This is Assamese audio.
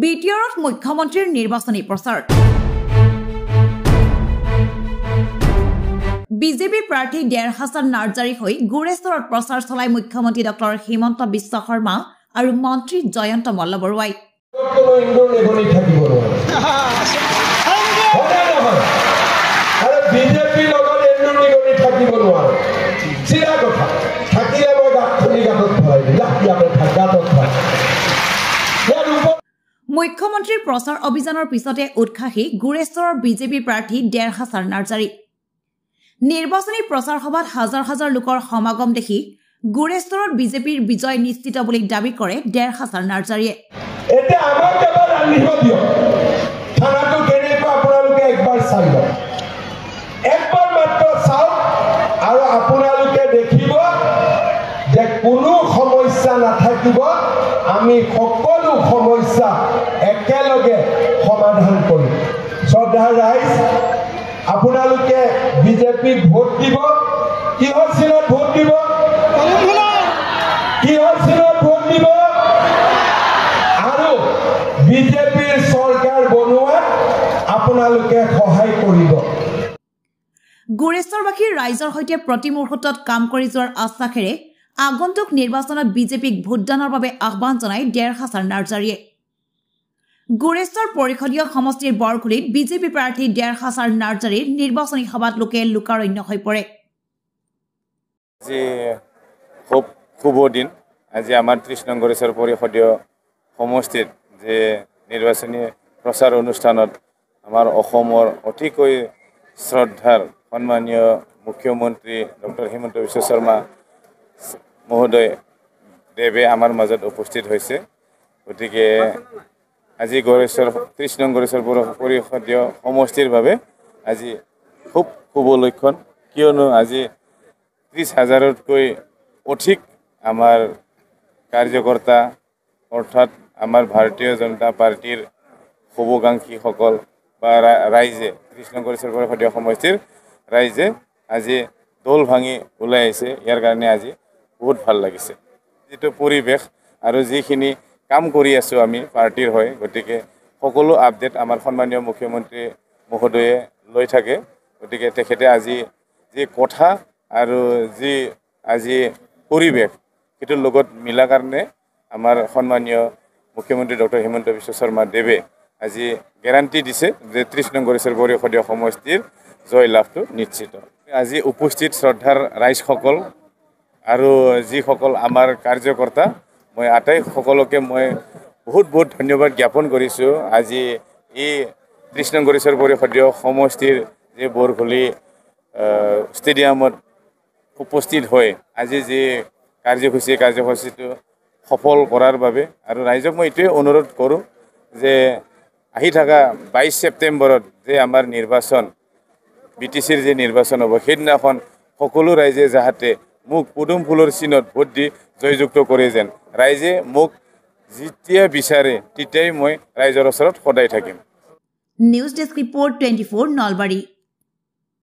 বিটিআৰত মুখ্যমন্ত্ৰীৰ নিৰ্বাচনী প্ৰচাৰ বিজেপি প্ৰাৰ্থী ডেৰ হাছান নাৰ্জাৰী হৈ গুৰেশ্বৰত প্ৰচাৰ চলাই মুখ্যমন্ত্ৰী ডক্টৰ হিমন্ত বিশ্ব শৰ্মা আৰু মন্ত্ৰী জয়ন্ত মল্লবৰুৱাই মুখ্যমন্ত্ৰীৰ প্ৰচাৰ অভিযানৰ পিছতে উৎসাহী গুৰেশ্বৰৰ বিজেপি প্ৰাৰ্থী ডেৰ হাছান নাৰ্জাৰী নিৰ্বাচনী প্ৰচাৰ সভাত হাজাৰ হাজাৰ লোকৰ সমাগম দেখি গুৰেশ্বৰত বিজেপিৰ বিজয় নিশ্চিত বুলি দাবী কৰে ডেৰ হাছান নাৰ্জাৰীয়ে এটা আমাক এবাৰ ৰান্ধিব দিয়ক খানাটো কেনেকুৱা আপোনালোকে একবাৰ চাই লওক একবাৰ মাত্ৰ চাওক আৰু আপোনালোকে দেখিব যে কোনো সমস্যা নাথাকিব আমি সকলো সমস্যা একেলগে সমাধান কৰিম শ্ৰদ্ধাৰ ৰাইজ আপোনালোকে বিজেপিক ভোট দিব কিহৰ চিনত ভোট দিব কিহৰ চিনত ভোট দিব আৰু বিজেপিৰ চৰকাৰ বনোৱাত আপোনালোকে সহায় কৰিব গুৰেশ্বৰবাসীৰ ৰাইজৰ সৈতে প্ৰতি মুহূৰ্তত কাম কৰি যোৱাৰ আশ্বাসেৰে আগন্তুক নিৰ্বাচনত বিজেপিক ভোটদানৰ বাবে আহ্বান জনাই ডেৰ হাছান নাৰ্জাৰীয়ে গুৰেশ্বৰ পৰিষদীয় সমষ্টিৰ বৰখুলিত বিজেপি প্ৰাৰ্থী ডেৰ হাছান নাৰ্জাৰীৰ নিৰ্বাচনী সভাত লোকে লোকাৰণ্য হৈ পৰে আজি খুব শুভ দিন আজি আমাৰ ৩০ নং গুৰেশ্বৰ পৰিষদীয় সমষ্টিত যে নিৰ্বাচনী প্ৰচাৰ অনুষ্ঠানত আমাৰ অসমৰ অতিকৈ শ্ৰদ্ধাৰ সন্মানীয় মুখ্যমন্ত্ৰী ডক্টৰ হিমন্ত বিশ্ব শৰ্মা মহোদয় দেৱে আমাৰ মাজত উপস্থিত হৈছে গতিকে আজি গুৰেশ্বৰ ৩০ নং গুৰেশ্বৰ পৰিষদীয় সমষ্টিৰ বাবে আজি খুব শুভ লক্ষণ কিয়নো আজি ৩০,০০০তকৈ অধিক আমাৰ কাৰ্যকৰ্তা অৰ্থাৎ আমাৰ ভাৰতীয় জনতা পাৰ্টিৰ শুভাকাংক্ষীসকল বা ৰাইজে ৩০ নং গুৰেশ্বৰ পৰিষদীয় সমষ্টিৰ ৰাইজে আজি দল ভাঙি ওলাই আহিছে ইয়াৰ কাৰণে আজি বহুত ভাল লাগিছে যিটো পৰিৱেশ আৰু যিখিনি কাম কৰি আছোঁ আমি পাৰ্টিৰ হৈ গতিকে সকলো আপডেট আমাৰ সন্মানীয় মুখ্যমন্ত্ৰী মহোদয়ে লৈ থাকে গতিকে তেখেতে আজি যি কথা আৰু যি আজি পৰিৱেশ সেইটোৰ লগত মিলা কাৰণে আমাৰ সন্মানীয় মুখ্যমন্ত্ৰী ডক্টৰ হিমন্ত বিশ্ব শৰ্মা দেৱে আজি গ্যাৰাণ্টি দিছে যে ৩০ নং গুৰেশ্বৰ পৰিষদীয় সমষ্টিৰ জয় লাভটো নিশ্চিত আজি উপস্থিত শ্ৰদ্ধাৰ ৰাইজসকল আৰু যিসকল আমাৰ কাৰ্যকৰ্তা মই আটাই সকলোকে মই বহুত বহুত ধন্যবাদ জ্ঞাপন কৰিছোঁ আজি এই ৩০ নং গুৰেশ্বৰ পৰিষদীয় সমষ্টিৰ যে বৰখুলি ষ্টেডিয়ামত উপস্থিত হৈ আজি যি কাৰ্যসূচীটো সফল কৰাৰ বাবে আৰু ৰাইজক মই এইটোৱে অনুৰোধ কৰোঁ যে আহি থকা ২২ ছেপ্টেম্বৰত যে আমাৰ নিৰ্বাচন বিটিচিৰ যে নিৰ্বাচন হ'ব সেইদিনাখন সকলো ৰাইজে যাতে মোক পদুম ফুলৰ চিনত ভোট দি জয়যুক্ত কৰে যেন ৰাইজে মোক যেতিয়া বিচাৰে তেতিয়াই মই ৰাইজৰ ওচৰত সদায় থাকিম নিউজ ডেস্ক ৰিপৰ্ট 24 নলবাৰী।